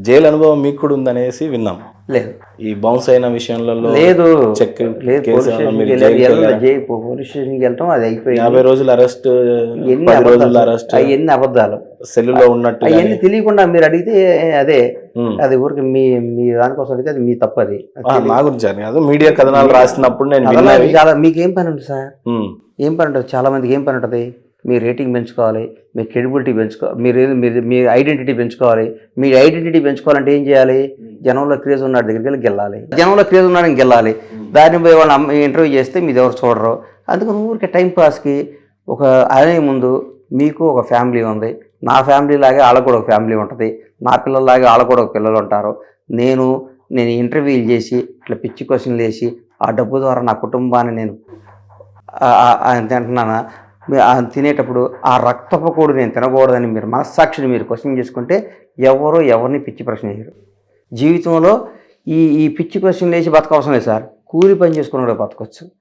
Jail అనుభవం మీకు కూడా ఉందనేసి విన్నాం. లేదు ఈ బౌన్స్ అయిన విషయంలో లేదు చెక్ లేదు, కేసు పోలీస్ వల్ల స్టేషన్కి మీరు వెళ్ళాలి, జైలుకి వెళ్ళారా? పోలీస్ స్టేషన్కి వెళ్తాం, అది అయిపోయింది. 50 రోజులు అరెస్ట్, ఎన్ని 10 రోజులు అబద్ధాలు, అరెస్ట్, అవన్నీ అబద్ధాలు, సెల్లులో ఉన్నట్టు అవన్నీ తెలియకుండా మీరు అడిగితే అదే ఉమ్. అది ఊరికి మీ మీ దానికోసం అడిగితే అది మీ తప్పు. అది నా గురించి అని కాదు, మీడియా కథనాలు రాసినప్పుడు నేను కథనాలు విన్నవి. చాలా మీకేం పని ఉంటుంది సార్? ఉమ్, ఏం పని ఉంటుంది? చాలా మందికి ఏం పని ఉంటుంది? మీ రేటింగ్ పెంచుకోవాలి, మీ క్రెడిబిలిటీ పెంచుకోవాలి, మీ ఐడెంటిటీ పెంచుకోవాలి. మీ ఐడెంటిటీ పెంచుకోవాలంటే ఏం చేయాలి? జనంలో క్రేజ్ ఉన్నాడు దగ్గరికి వెళ్ళి గెలాలి, జనంలో క్రేజ్ ఉన్నాడని గెలాలి. దాన్ని పోయి వాళ్ళని ఇంటర్వ్యూ చేస్తే మీరు ఎవరు చూడరు. అందుకని ఊరికే టైంపాస్కి ఒక అనే ముందు మీకు ఒక ఫ్యామిలీ ఉంది, నా ఫ్యామిలీ లాగే వాళ్ళకు కూడా ఒక ఫ్యామిలీ ఉంటుంది, నా పిల్లల్లాగే వాళ్ళకు కూడా ఒక పిల్లలు ఉంటారు. నేను ఇంటర్వ్యూలు చేసి ఇట్లా పిచ్చి క్వశ్చన్లు వేసి ఆ డబ్బు ద్వారా నా కుటుంబాన్ని నేను తింటున్నానా? తినేటప్పుడు ఆ రక్తపు కూడు నేను తినకూడదని మీరు మనస్సాక్షిని మీరు క్వశ్చన్ చేసుకుంటే ఎవరిని పిచ్చి ప్రశ్న వేయరు. జీవితంలో ఈ పిచ్చి క్వశ్చన్లు వేసి బతకవసరం లేదు సార్. కూలి పని చేసుకుని కూడా బతకొచ్చు.